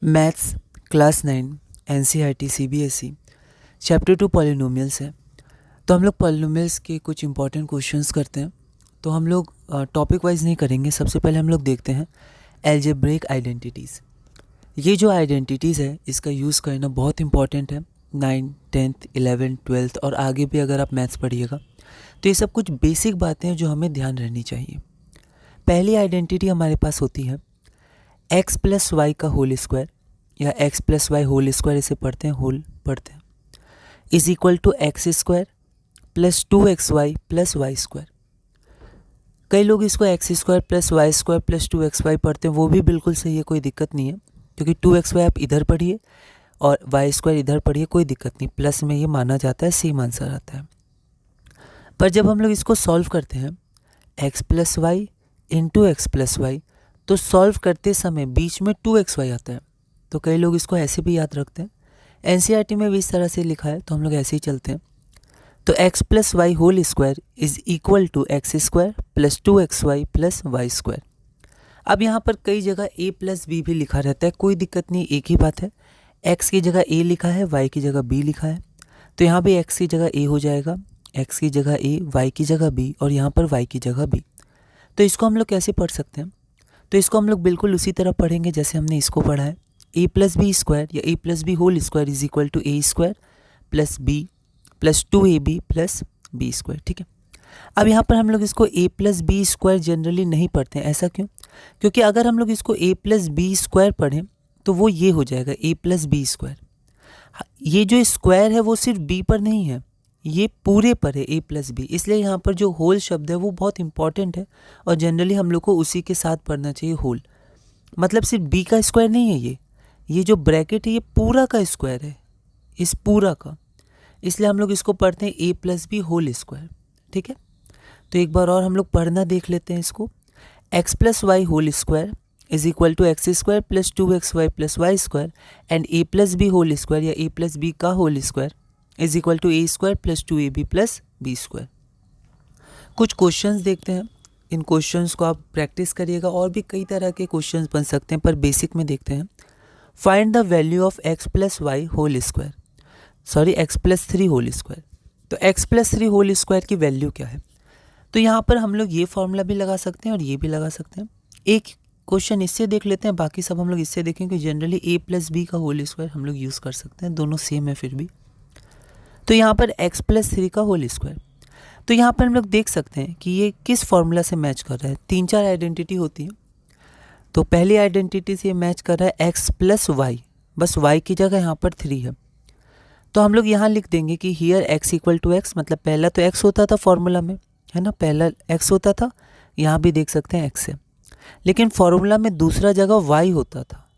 Maths class 9 NCERT CBSE chapter 2 polynomials है। तो हम लोग पॉलिनोमियल्स के कुछ इंपॉर्टेंट क्वेश्चंस करते हैं। तो हम लोग टॉपिक वाइज नहीं करेंगे। सबसे पहले हम लोग देखते हैं एल्जेब्रिक आइडेंटिटीज़। ये जो आइडेंटिटीज़ है इसका यूज़ करना बहुत इंपॉर्टेंट है 9, 10th, 11th, 12th और आगे भी अगर आप मैथ्स पढ़िएगा तो ये सब कुछ बेसिक बातें हैं जो हमें ध्यान रहनी चाहिए। पहली आइडेंटिटी हमारे पास होती है एक्स प्लस वाई का होल स्क्वायर या x plus y whole square, इसे पढ़ते हैं होल पढ़ते हैं, is equal to x square plus 2xy plus y square. कई लोग इसको x square plus y square plus 2xy पढ़ते हैं, वो भी बिल्कुल सही है, कोई दिक्कत नहीं है, क्योंकि 2xy आप इधर पढ़िए और वाई स्क्वायर इधर पढ़िए, कोई दिक्कत नहीं, प्लस में ये माना जाता है, सेम आंसर आता है। पर जब हम लोग इसको सॉल्व करते हैं x plus y into x plus y, तो सॉल्व करते समय बीच में 2xy आता है, तो कई लोग इसको ऐसे भी याद रखते हैं। एनसीईआरटी में भी इस तरह से लिखा है, तो हम लोग ऐसे ही चलते हैं। तो x plus y whole square is equal to x square plus 2xy plus y square. अब यहाँ पर कई जगह a प्लस बी भी लिखा रहता है, कोई दिक्कत नहीं, एक ही बात है। x की जगह a लिखा है, y की जगह b लिखा है, तो यहाँ भी x की जगह a हो जाएगा, x की जगह a, y की जगह b और यहाँ पर y की जगह b। तो इसको हम लोग कैसे पढ़ सकते हैं? तो इसको हम लोग बिल्कुल उसी तरह पढ़ेंगे जैसे हमने इसको पढ़ा है। a प्लस बी स्क्वायर या a plus b whole square is equal to a square plus b plus 2ab plus b square. ठीक है, अब यहाँ पर हम लोग इसको a plus b square generally नहीं पढ़ते हैं। ऐसा क्यों? क्योंकि अगर हम लोग इसको a प्लस बी स्क्वायर पढ़ें तो वो ये हो जाएगा a प्लस बी स्क्वायर। ये जो स्क्वायर है वो सिर्फ b पर नहीं है, ये पूरे पर है a प्लस बी, इसलिए यहाँ पर जो होल शब्द है वो बहुत इंपॉर्टेंट है और जनरली हम लोग को उसी के साथ पढ़ना चाहिए होल। मतलब सिर्फ b का स्क्वायर नहीं है, ये जो ब्रैकेट है ये पूरा का स्क्वायर है, इस पूरा का, इसलिए हम लोग इसको पढ़ते हैं a plus b whole square. ठीक है, तो एक बार और हम लोग पढ़ना देख लेते हैं इसको। X plus y whole square is equal to x square plus 2xy plus y square and a plus b whole square या a प्लस बी का whole square is equal to a square plus 2ab plus b square. कुछ questions देखते हैं, इन questions को आप practice करिएगा, और भी कई तरह के क्वेश्चंस बन सकते हैं, पर बेसिक में देखते हैं। Find the value of x plus y whole square, sorry x plus 3 whole square. तो एक्स प्लस 3 होल स्क्वायर की वैल्यू क्या है? तो यहाँ पर हम लोग ये फॉर्मूला भी लगा सकते हैं और ये भी लगा सकते हैं। एक क्वेश्चन इससे देख लेते हैं, बाकी सब हम लोग इससे देखेंगे। जनरली a प्लस बी का होल स्क्वायर हम लोग यूज़ कर सकते हैं, दोनों सेम है फिर भी। तो यहाँ पर x प्लस 3 का होल स्क्वायर, तो यहाँ पर हम लोग देख सकते हैं कि ये किस फॉर्मूला से मैच कर रहा है। 3-4 आइडेंटिटी होती है, तो पहली आइडेंटिटी से मैच कर रहा है x प्लस वाई, बस y की जगह यहाँ पर 3 है, तो हम लोग यहाँ लिख देंगे कि here x equal to x, मतलब पहला तो x होता था फॉर्मूला में, है ना, पहला x होता था, यहाँ भी देख सकते हैं x है, लेकिन फॉर्मूला में दूसरा जगह y होता था,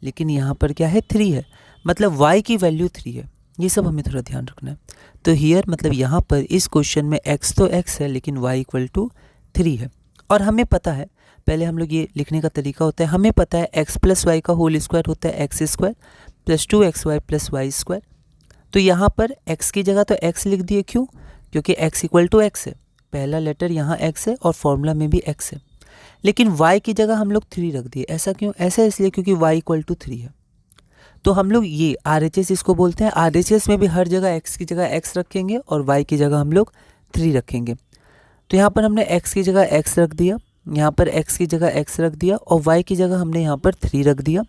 लेकिन यहाँ पर क्या है 3 है, मतलब y की वैल्यू 3 है। ये सब हमें थोड़ा ध्यान रखना है। तो हियर मतलब यहाँ पर इस क्वेश्चन में x तो x है लेकिन y इक्वल टू 3 है। और हमें पता है, पहले हम लोग ये लिखने का तरीका होता है, हमें पता है x प्लस वाई का होल स्क्वायर होता है x square plus 2xy plus y square. तो यहाँ पर x की जगह तो x लिख दिए, क्यों? क्योंकि x इक्वल टू एक्स है, पहला लेटर यहाँ x है और फॉर्मूला में भी x है, लेकिन y की जगह हम लोग 3 रख दिए। ऐसा क्यों? ऐसा इसलिए क्योंकि y इक्वल टू 3 है। तो हम लोग ये RHS इसको बोलते हैं, RHS में भी हर जगह x की जगह x रखेंगे और y की जगह हम लोग 3 रखेंगे। तो यहाँ पर हमने x की जगह x रख दिया, यहाँ पर x की जगह x रख दिया और y की जगह हमने यहाँ पर 3 रख दिया।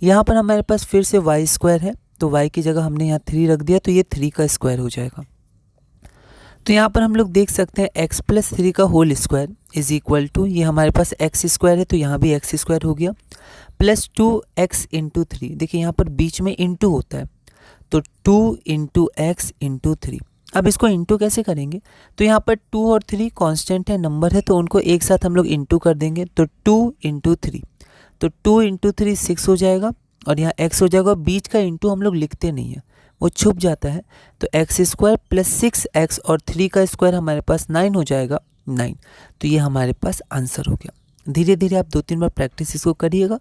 यहाँ पर हमारे पास फिर से y स्क्वायर है, तो y की जगह हमने यहाँ 3 रख दिया, तो ये 3 का स्क्वायर हो जाएगा। तो यहाँ पर हम लोग देख सकते हैं x प्लस 3 का whole square is equal to, ये हमारे पास x स्क्वायर है तो यहाँ भी x स्क्वायर हो गया, प्लस 2x इंटू 3। देखिए यहाँ पर बीच में इंटू होता है, तो 2 इंटू एक्स इंटू 3। अब इसको इंटू कैसे करेंगे? तो यहाँ पर 2 और 3 कांस्टेंट है, नंबर है, तो उनको एक साथ हम लोग इंटू कर देंगे, तो 2 इंटू 3, तो 2 इंटू 3 6 हो जाएगा और यहाँ x हो जाएगा। बीच का इंटू हम लोग लिखते नहीं है, वो छुप जाता है, तो एक्स स्क्वायर प्लस 6x और 3 का स्क्वायर हमारे पास 9 हो जाएगा, 9। तो ये हमारे पास आंसर हो गया। धीरे धीरे आप 2-3 बार प्रैक्टिस इसको करिएगा।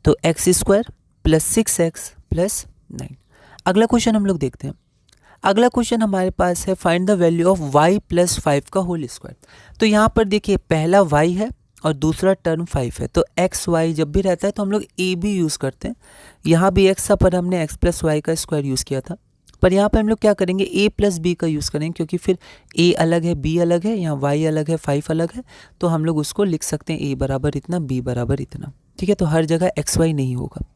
तो x square plus 6x plus 9। अगला क्वेश्चन हम लोग देखते हैं। अगला क्वेश्चन हमारे पास है find the value of y plus 5 का होल स्क्वायर। तो यहाँ पर देखिए पहला y है और दूसरा टर्म 5 है। तो एक्स वाई जब भी रहता है तो हम लोग ए भी यूज़ करते हैं। यहाँ भी एक्स था पर हमने एक्स प्लस वाई का स्क्वायर यूज़ किया था, पर यहाँ पर हम लोग क्या करेंगे, ए प्लस बी का यूज़ करेंगे, क्योंकि फिर ए अलग है बी अलग है, यहाँ वाई अलग है 5 अलग है, तो हम लोग उसको लिख सकते हैं ए बराबर इतना बी बराबर इतना। ठीक है, तो हर जगह एक्स वाई नहीं होगा।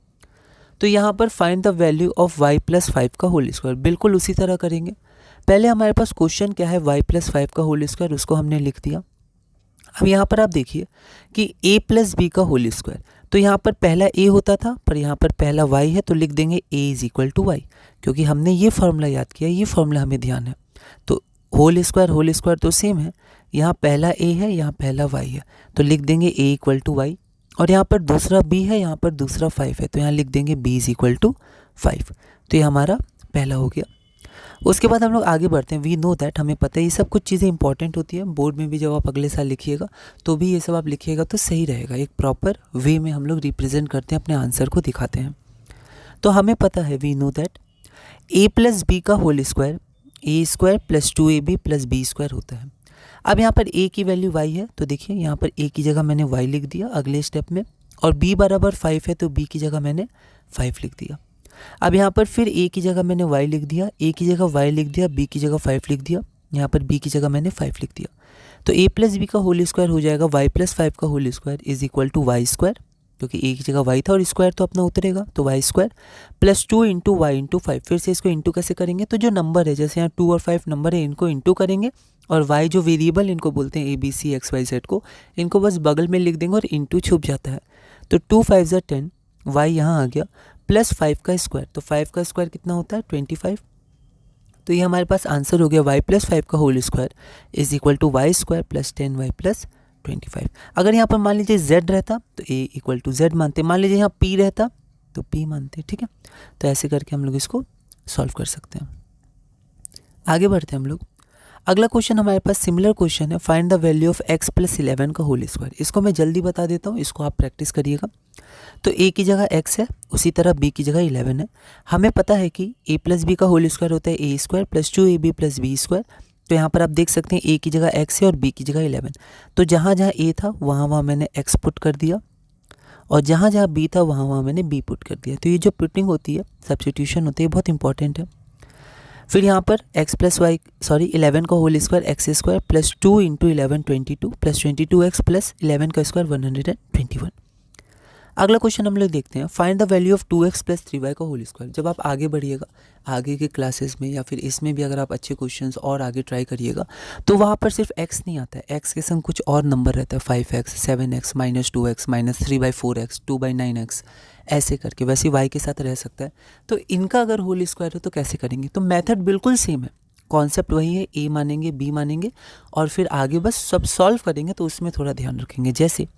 तो यहाँ पर find the value of y plus 5 का होल स्क्वायर, बिल्कुल उसी तरह करेंगे। पहले हमारे पास क्वेश्चन क्या है, वाई प्लस 5 का होल स्क्वायर, उसको हमने लिख दिया। अब यहाँ पर आप देखिए कि a प्लस बी का होल स्क्वायर, तो यहाँ पर पहला a होता था पर यहाँ पर पहला y है, तो लिख देंगे a is equal to y, क्योंकि हमने ये फार्मूला याद किया, ये फार्मूला हमें ध्यान है। तो होल स्क्वायर तो सेम है, यहाँ पहला a है, यहाँ पहला y है, तो लिख देंगे a इक्वल टू वाई, और यहाँ पर दूसरा b है, यहाँ पर दूसरा 5 है, तो यहाँ लिख देंगे b इज इक्वल टू 5। तो ये हमारा पहला हो गया। उसके बाद हम लोग आगे बढ़ते हैं। वी नो दैट, हमें पता है ये सब कुछ चीज़ें इंपॉर्टेंट होती है। बोर्ड में भी जब आप अगले साल लिखिएगा तो भी ये सब आप लिखिएगा तो सही रहेगा, एक प्रॉपर वे में हम लोग रिप्रेजेंट करते हैं, अपने आंसर को दिखाते हैं। तो हमें पता है, we know that a plus b का whole square a square plus 2ab plus b square होता है। अब यहाँ पर a की वैल्यू y है, तो देखिए यहाँ पर a की जगह मैंने y लिख दिया अगले स्टेप में, और b बराबर 5 है तो b की जगह मैंने 5 लिख दिया। अब यहाँ पर फिर a की जगह मैंने y लिख दिया, a की जगह y लिख दिया, b की जगह 5 लिख दिया, यहाँ पर b की जगह मैंने 5 लिख दिया। तो a प्लस बी का होल स्क्वायर हो जाएगा y प्लस 5 का whole square is equal to y square, क्योंकि a की जगह y था और स्क्वायर तो अपना उतरेगा, तो y square plus 2 into y into 5। फिर से इसको इंटू कैसे करेंगे, तो जो नंबर है, जैसे यहाँ 2 और 5 नंबर है, इनको इंटू करेंगे, और y जो वेरिएबल इनको बोलते हैं ABC XYZ को, इनको बस बगल में लिख देंगे और इंटू छुप जाता है। तो 2 5 10, y यहाँ आ गया, प्लस 5 का स्क्वायर, तो 5 का स्क्वायर कितना होता है 25। तो ये हमारे पास आंसर हो गया y प्लस 5 का whole square is equal to y square plus 10y plus 25। अगर यहाँ पर मान लीजिए z रहता तो a इक्वल टू z मानते, मान लीजिए यहाँ p रहता तो p मानते। ठीक है, तो ऐसे करके हम लोग इसको सॉल्व कर सकते हैं। आगे बढ़ते हैं हम लोग। अगला क्वेश्चन हमारे पास सिमिलर क्वेश्चन है, find the value of x plus 11 का होल स्क्वायर। इसको मैं जल्दी बता देता हूँ, इसको आप प्रैक्टिस करिएगा। तो a की जगह x है, उसी तरह b की जगह 11 है। हमें पता है कि a प्लस बी का होल स्क्वायर होता है a square plus 2ab plus b square. तो यहाँ पर आप देख सकते हैं a की जगह x है और b की जगह 11। तो जहाँ जहाँ a था वहाँ मैंने x पुट कर दिया, और जहाँ जहाँ b था वहाँ मैंने b पुट कर दिया। तो ये जो पुटिंग होती है, सब्स्टिट्यूशन होती है, बहुत इंपॉर्टेंट है। फिर यहाँ पर x प्लस वाई 11 का whole square x square plus 2 into 11 22 plus 22x plus 11 का स्क्वायर 121। अगला क्वेश्चन हम लोग देखते हैं, find the value of 2x plus 3y का होल स्क्वायर। जब आप आगे बढ़िएगा, आगे के क्लासेस में या फिर इसमें भी अगर आप अच्छे क्वेश्चंस और आगे ट्राई करिएगा, तो वहाँ पर सिर्फ x नहीं आता है, x के संग कुछ और नंबर रहता है, 5x 7x minus 2x minus 3/4x 2/9x, ऐसे करके। वैसे y के साथ रह सकता है। तो इनका अगर होल स्क्वायर हो तो कैसे करेंगे, तो मेथड बिल्कुल सेम है, कॉन्सेप्ट वही है, a मानेंगे b मानेंगे और फिर आगे बस सब सॉल्व करेंगे। तो उसमें थोड़ा ध्यान रखेंगे, जैसे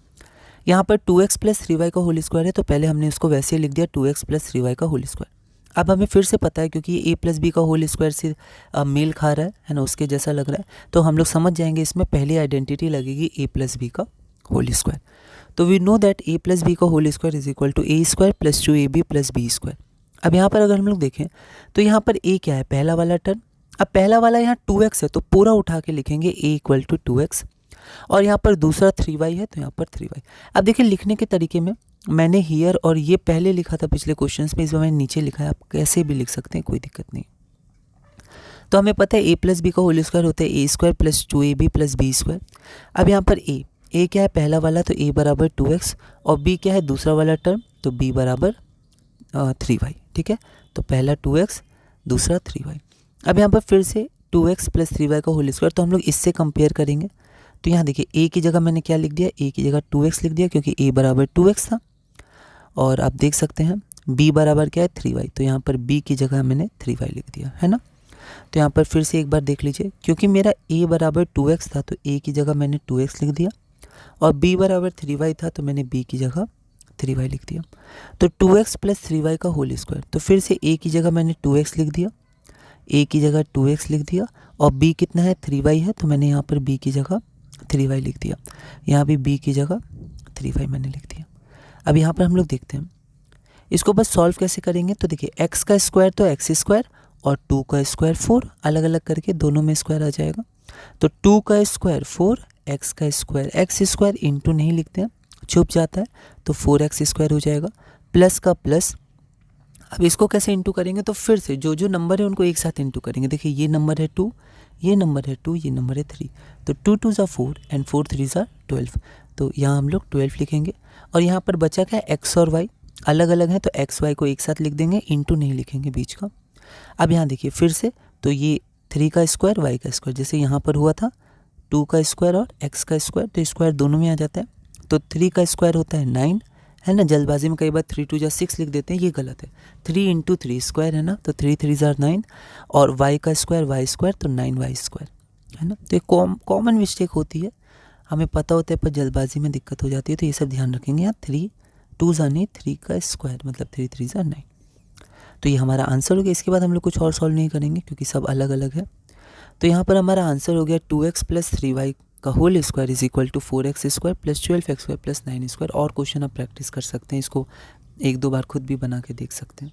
यहाँ पर 2x प्लस 3y का होल स्क्वायर है, तो पहले हमने उसको वैसे ही लिख दिया 2x प्लस 3y का होल स्क्वायर। अब हमें फिर से पता है, क्योंकि ये a प्लस बी का होल स्क्वायर से मेल खा रहा है ना, उसके जैसा लग रहा है, तो हम लोग समझ जाएंगे इसमें पहली आइडेंटिटी लगेगी a प्लस बी का होल स्क्वायर। तो we know that a plus b का whole square is equal to a square plus 2ab plus b square. अब यहाँ पर अगर हम लोग देखें तो यहाँ पर a क्या है, पहला वाला टर्म। अब पहला वाला यहाँ 2x है, तो पूरा उठा के लिखेंगे a इक्वल टू 2x, और यहाँ पर दूसरा 3y है, तो यहाँ पर 3y। अब देखिए लिखने के तरीके में मैंने हियर और ये पहले लिखा था पिछले क्वेश्चंस में, इस बार मैंने नीचे लिखा है, आप कैसे भी लिख सकते हैं, कोई दिक्कत नहीं। तो हमें पता है a प्लस बी का होल स्क्वायर होता है a square plus 2ab plus b square. अब यहाँ पर a क्या है, पहला वाला, तो a बराबर 2x, और b क्या है, दूसरा वाला टर्म, तो b बराबर 3y। ठीक है, तो पहला 2x दूसरा 3y। अब यहाँ पर फिर से 2x प्लस 3y का होल स्क्वायर, तो हम लोग इससे कंपेयर करेंगे। तो यहाँ देखिए a की जगह मैंने क्या लिख दिया, a की जगह 2x लिख दिया, क्योंकि a बराबर 2x था, और आप देख सकते हैं b बराबर क्या है 3y, तो यहाँ पर b की जगह मैंने 3y लिख दिया है ना। तो यहाँ पर फिर से एक बार देख लीजिए, क्योंकि मेरा a बराबर 2x था तो a की जगह मैंने 2x लिख दिया, और b बराबर 3y था तो मैंने b की जगह 3y लिख दिया। तो 2x प्लस 3y का होल स्क्वायर, तो फिर से a की जगह मैंने 2x लिख दिया, a की जगह 2x लिख दिया, और b कितना है 3y है, तो मैंने यहाँ पर b की जगह 3y लिख दिया, यहाँ भी b की जगह 3y मैंने लिख दिया। अब यहाँ पर हम लोग देखते हैं इसको बस सॉल्व कैसे करेंगे। तो देखिए x का स्क्वायर तो x स्क्वायर, और 2 का स्क्वायर 4, अलग अलग करके दोनों में स्क्वायर आ जाएगा। तो 2 का स्क्वायर 4, एक्स का स्क्वायर, एक्स स्क्वायर इंटू नहीं लिखते हैं, छुप जाता है, तो 4x स्क्वायर हो जाएगा, प्लस का प्लस। अब इसको कैसे इंटू करेंगे, तो फिर से जो जो नंबर है उनको एक साथ इंटू करेंगे। देखिए ये नंबर है 2, ये नंबर है 2, ये नंबर है 3, तो 2 2 ज़ा 4 एंड 4 3 ज़ा 12, तो यहाँ हम लोग 12 लिखेंगे। और यहाँ पर बचा क्या है, एक्स और वाई अलग अलग हैं, तो एक्स वाई को एक साथ लिख देंगे, इंटू नहीं लिखेंगे बीच का। अब यहाँ देखिए फिर से, तो ये 3 का स्क्वायर वाई का स्क्वायर, जैसे यहाँ पर हुआ था 2 का स्क्वायर और एक्स का स्क्वायर, तो स्क्वायर दोनों में आ जाता है। तो 3 का स्क्वायर होता है 9, है ना। जल्दबाजी में कई बार 3 2 जा 6 लिख देते हैं, ये गलत है। 3 इंटू 3 स्क्वायर है ना, तो 3 3 ज़ा 9, और वाई का स्क्वायर वाई स्क्वायर, तो 9 वाई स्क्वायर, है ना। तो एक कॉमन मिस्टेक होती है, हमें पता होता है पर जल्दबाजी में दिक्कत हो जाती है, तो ये सब ध्यान रखेंगे। यहाँ 3 2 ज़ा नहीं, 3 का स्क्वायर मतलब 3 3 ज़ा 9, तो ये हमारा आंसर हो गया। इसके बाद हम लोग कुछ और सॉल्व नहीं करेंगे क्योंकि सब अलग अलग है। तो यहाँ पर हमारा आंसर हो गया 2x प्लस 3y का whole square is equal to 4x square plus 12x square plus 9 square. और क्वेश्चन आप प्रैक्टिस कर सकते हैं, इसको एक दो बार खुद भी बना के देख सकते हैं।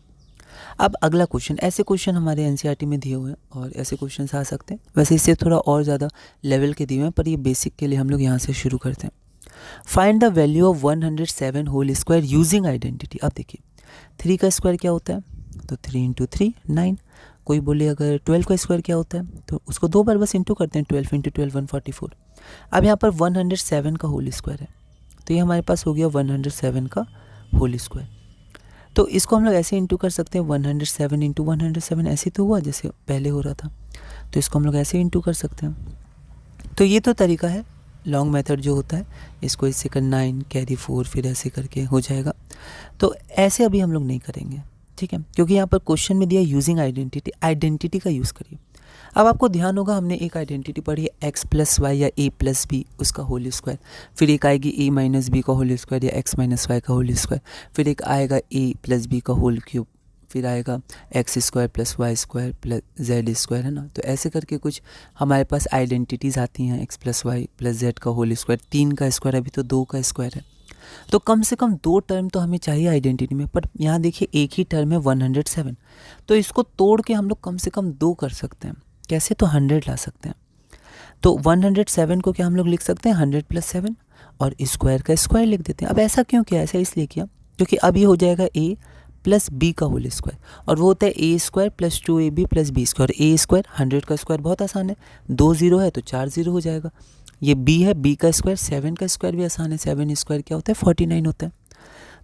अब अगला क्वेश्चन, ऐसे क्वेश्चन हमारे एनसीईआरटी में दिए हुए हैं और ऐसे क्वेश्चन आ सकते हैं। वैसे इससे थोड़ा और ज़्यादा लेवल के दिए हुए हैं, पर ये बेसिक के लिए हम लोग यहाँ से शुरू करते हैं। Find the value of 107 whole square using identity. अब देखिए 3 का स्क्वायर क्या होता है, तो 3 इंटू 3 9। कोई बोले अगर 12 का स्क्वायर क्या होता है, तो उसको दो बार बस इंटू करते हैं, 12 इंटू 12 144। अब यहाँ पर 107 का होल स्क्वायर है, तो ये हमारे पास हो गया 107 का होल स्क्वायर। तो इसको हम लोग ऐसे इंटू कर सकते हैं, 107 इंटू 107, ऐसे तो हुआ जैसे पहले हो रहा था, तो इसको हम लोग ऐसे इंटू कर सकते हैं। तो ये तो तरीका है लॉन्ग मेथड जो होता है, इसको इससे कर 9 कैरी 4 फिर ऐसे करके हो जाएगा। तो ऐसे अभी हम लोग नहीं करेंगे, ठीक है, क्योंकि यहाँ पर क्वेश्चन में दिया यूजिंग आइडेंटिटी, आइडेंटिटी का यूज़ करिए। अब आपको ध्यान होगा हमने एक आइडेंटिटी पढ़ी है एक्स प्लस वाई या ए प्लस बी उसका होल स्क्वायर, फिर एक आएगी ए माइनस बी का होल स्क्वायर या एक्स माइनस वाई का होल स्क्वायर, फिर एक आएगा ए प्लस बी का होल क्यूब, फिर आएगा x square plus y square plus z square, है ना। तो ऐसे करके कुछ हमारे पास आइडेंटिटीज़ आती हैं, x plus y plus z का होल स्क्वायर, 3 का स्क्वायर, अभी तो 2 का स्क्वायर है, तो कम से कम 2 टर्म तो हमें चाहिए आइडेंटिटी में। पर यहाँ देखिए एक ही टर्म है 107, तो इसको तोड़ के हम लोग कम से कम 2 कर सकते हैं। कैसे, तो 100 ला सकते हैं। तो 107 को क्या हम लोग लिख सकते हैं 100 प्लस 7, और स्क्वायर का स्क्वायर लिख देते हैं। अब ऐसा क्यों किया, ऐसा इसलिए किया क्योंकि अब ये हो जाएगा ए प्लस बी का होल स्क्वायर, और वो होता है a square plus 2ab plus b square. A square 100 का स्क्वायर बहुत आसान है, 2 0 है तो 4 0 हो जाएगा। ये बी है, बी का स्क्वायर, 7 का स्क्वायर भी आसान है, 7 स्क्वायर क्या होता है 49 होता है।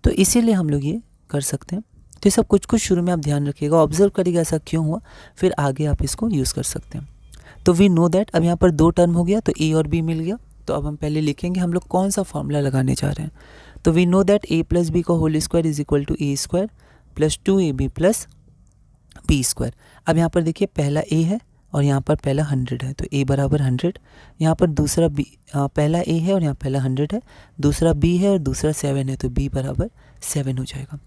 तो इसीलिए हम लोग ये कर सकते हैं। तो ये सब कुछ कुछ शुरू में आप ध्यान रखिएगा, ऑब्जर्व करिएगा ऐसा क्यों हुआ, फिर आगे आप इसको यूज़ कर सकते हैं। तो वी नो दैट अब यहाँ पर 2 टर्म हो गया, तो ए और बी मिल गया। तो अब हम पहले लिखेंगे हम लोग कौन सा फॉर्मूला लगाने जा रहे हैं। तो we know that a plus b का whole square is equal to a square plus 2ab plus b square. अब यहाँ पर देखिए पहला ए है और यहाँ पर पहला 100 है, तो a बराबर 100। यहाँ पर दूसरा b, पहला a है और यहाँ पहला 100 है, दूसरा b है और दूसरा 7 है, तो b बराबर 7 हो जाएगा।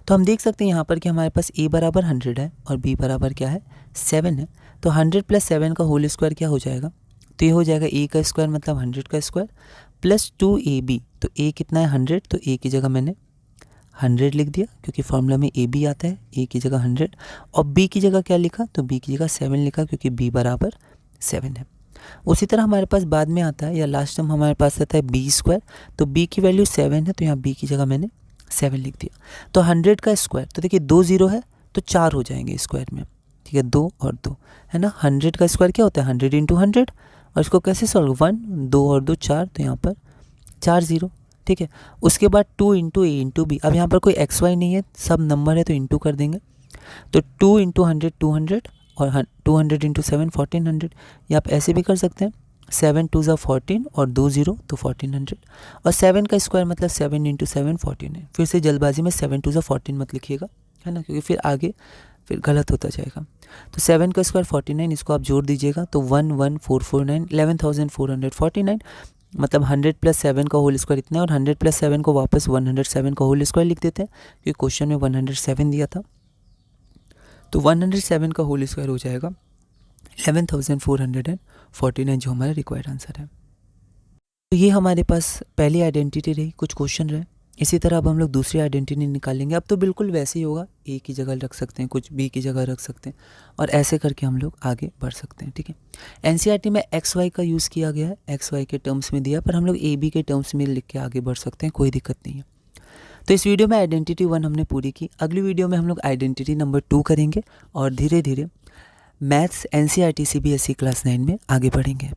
तो हम देख सकते हैं यहाँ पर कि हमारे पास a बराबर 100 है और b बराबर क्या है 7 है। तो 100 प्लस 7 का होल स्क्वायर क्या हो जाएगा, तो ये हो जाएगा a का स्क्वायर मतलब 100 का स्क्वायर प्लस 2ab। तो a कितना है 100, तो a की जगह मैंने 100 लिख दिया क्योंकि फॉर्मूला में ए बी आता है, ए की जगह 100, और बी की जगह क्या लिखा, तो बी की जगह 7 लिखा क्योंकि बी बराबर 7 है। उसी तरह हमारे पास बाद में आता है या लास्ट टाइम हमारे पास आता है बी स्क्वायर, तो बी की वैल्यू 7 है, तो यहाँ बी की जगह मैंने 7 लिख दिया। तो 100 का स्क्वायर, तो देखिए 2 0 है तो 4 हो जाएंगे स्क्वायर में, ठीक है, 2 और 2, है ना। 100 का स्क्वायर क्या होता है 100 इंटू 100, और इसको कैसे सॉल्व 1 2 और 2 4, तो यहाँ पर 4 0, ठीक है। उसके बाद 2 इंटू ए इंटू बी, अब यहाँ पर कोई एक्स वाई नहीं है, सब नंबर है तो इंटू कर देंगे। तो 2 इंटू 100 200 और 200 इंटू 7 1400, या आप ऐसे भी कर सकते हैं 7 2 ज़ा 14 और 2 0 तो 1400, और 7 का स्क्वायर मतलब 7 इंटू 7 14 है। फिर से जल्दबाजी में 7 2 ज़ा 14 मत लिखिएगा, है ना, क्योंकि फिर आगे फिर गलत होता जाएगा। तो 7 का स्क्वायर 49, इसको आप जोड़ दीजिएगा तो 11449 11449, मतलब 100 प्लस 7 का होल स्क्वायर इतना है, और 100 प्लस 7 को वापस 107 का होल स्क्वायर लिख देते हैं क्योंकि क्वेश्चन में 107 दिया था। तो 107 का होल स्क्वायर हो जाएगा 11449 जो हमारा रिक्वायर्ड आंसर है। तो ये हमारे पास पहली आइडेंटिटी रही, कुछ क्वेश्चन रहे। इसी तरह अब हम लोग दूसरी आइडेंटिटी निकालेंगे। अब तो बिल्कुल वैसे ही होगा, ए की जगह रख सकते हैं, कुछ बी की जगह रख सकते हैं और ऐसे करके हम लोग आगे बढ़ सकते हैं। ठीक है, एनसीईआरटी में एक्स वाई का यूज़ किया गया है, एक्स वाई के टर्म्स में दिया, पर हम लोग ए बी के टर्म्स में लिख के आगे बढ़ सकते हैं, कोई दिक्कत नहीं है। तो इस वीडियो में आइडेंटिटी 1 हमने पूरी की। अगली वीडियो में हम लोग आइडेंटिटी नंबर 2 करेंगे और धीरे धीरे मैथ्स एनसीईआरटी सीबीएसई क्लास 9 में आगे बढ़ेंगे।